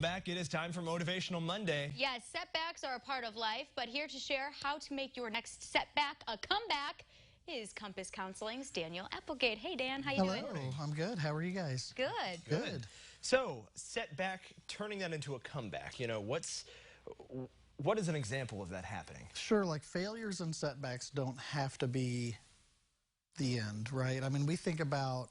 Back, it is time for Motivational Monday. Yes, setbacks are a part of life, but here to share how to make your next setback a comeback is Compass Counseling's Daniel Applegate. Hey, Dan, how you doing? Hello, I'm good. How are you guys? Good. Good. So, setback, turning that into a comeback. You know, what is an example of that happening? Sure, like failures and setbacks don't have to be the end, right? I mean, we think about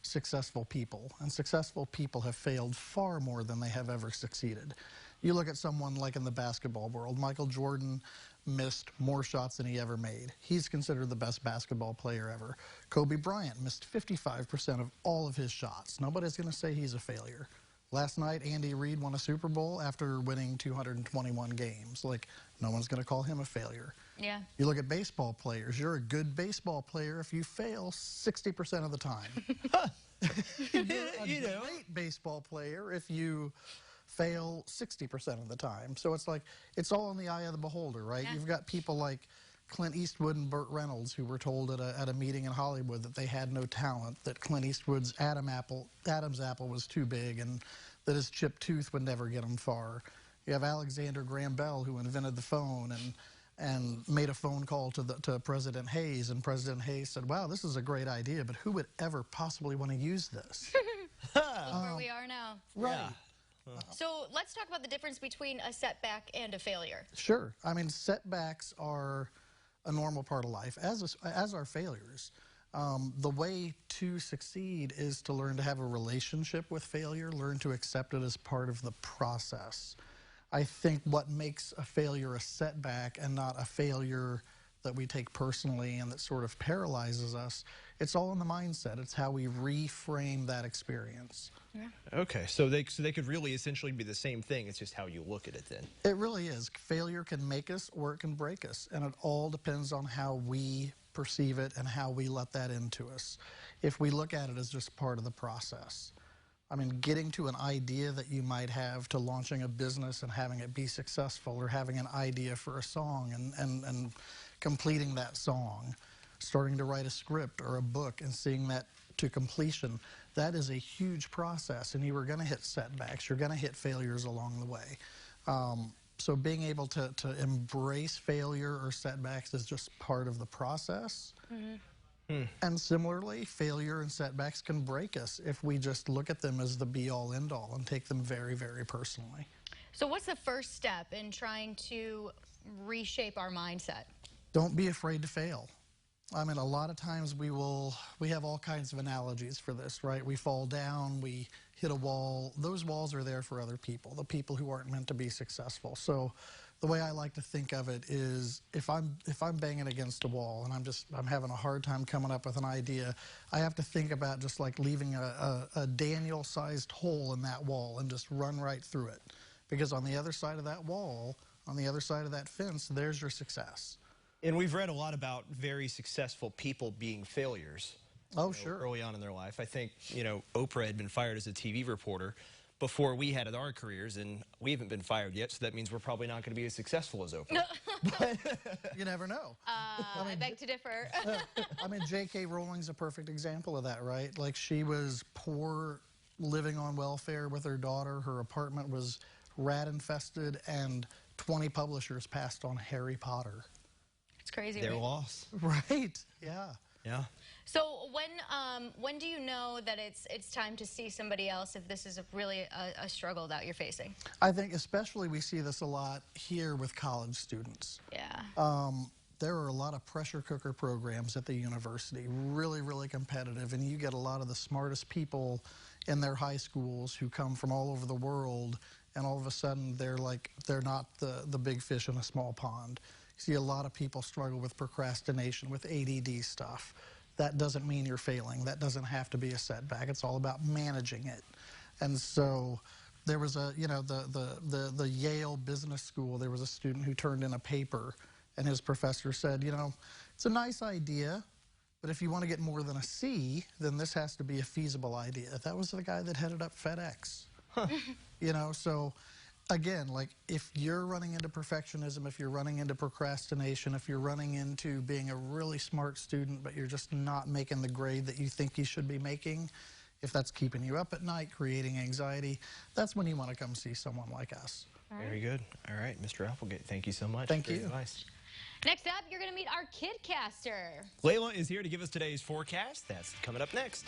successful people, and successful people have failed far more than they have ever succeeded. You look at someone like in the basketball world, Michael Jordan missed more shots than he ever made. He's considered the best basketball player ever. Kobe Bryant missed 55% of all of his shots. Nobody's going to say he's a failure. Last night, Andy Reid won a Super Bowl after winning 221 games. Like, no one's going to call him a failure. Yeah. You look at baseball players. You're a good baseball player if you fail 60% of the time. You're a great baseball player if you fail 60% of the time. So it's like, it's all in the eye of the beholder, right? Yeah. You've got people like Clint Eastwood and Burt Reynolds who were told at a meeting in Hollywood that they had no talent, that Clint Eastwood's Adam's apple was too big, and that his chipped tooth would never get him far. You have Alexander Graham Bell, who invented the phone and made a phone call to President Hayes, and President Hayes said, wow, this is a great idea, but who would ever possibly want to use this? Where we are now. Right. Yeah. So let's talk about the difference between a setback and a failure. Sure. I mean, setbacks are a normal part of life, as are failures. The way to succeed is to learn to have a relationship with failure, learn to accept it as part of the process. I think what makes a failure a setback and not a failure that we take personally and that sort of paralyzes us, it's all in the mindset. It's how we reframe that experience. Yeah. Okay, so they could really essentially be the same thing. It's just how you look at it then. It really is. Failure can make us or it can break us, and it all depends on how we perceive it and how we let that into us. If we look at it as just part of the process. I mean, getting to an idea that you might have to launching a business and having it be successful, or having an idea for a song and completing that song, starting to write a script or a book and seeing that to completion, that is a huge process, and you are going to hit setbacks. You're going to hit failures along the way. So being able to embrace failure or setbacks is just part of the process. Mm-hmm. And similarly, failure and setbacks can break us if we just look at them as the be-all, end-all and take them very, very personally. So what's the first step in trying to reshape our mindset? Don't be afraid to fail. I mean, a lot of times we have all kinds of analogies for this, right? We fall down, we hit a wall. Those walls are there for other people, the people who aren't meant to be successful. So the way I like to think of it is, if I'm banging against a wall and I'm having a hard time coming up with an idea, I have to think about just like leaving a Daniel-sized hole in that wall and just run right through it. Because on the other side of that wall, on the other side of that fence, there's your success. And we've read a lot about very successful people being failures. Oh, sure. Early on in their life. I think, Oprah had been fired as a TV reporter before we had our careers, and we haven't been fired yet, so that means we're probably not going to be as successful as Oprah. But you never know. I beg to differ. I mean, J.K. Rowling's a perfect example of that, right? Like, she was poor, living on welfare with her daughter. Her apartment was rat-infested, and 20 publishers passed on Harry Potter. It's crazy, Their right? loss. Right, yeah. Yeah. So when do you know that it's time to see somebody else if this is really a struggle that you're facing? I think especially we see this a lot here with college students. Yeah. There are a lot of pressure cooker programs at the university, really, really competitive, and you get a lot of the smartest people in their high schools who come from all over the world, and all of a sudden they're not the big fish in a small pond. You see a lot of people struggle with procrastination, with ADD stuff. That doesn't mean you're failing. That doesn't have to be a setback. It's all about managing it. And so there was the Yale Business School, there was a student who turned in a paper, and his professor said, it's a nice idea, but if you want to get more than a C, then this has to be a feasible idea. That was the guy that headed up FedEx. Huh. So again, like, if you're running into perfectionism, if you're running into procrastination, if you're running into being a really smart student, but you're just not making the grade that you think you should be making, if that's keeping you up at night, creating anxiety, that's when you want to come see someone like us. Very good. All right, Mr. Applegate, thank you so much. Thank for your you. advice. Next up, you're going to meet our kidcaster. Layla is here to give us today's forecast. That's coming up next.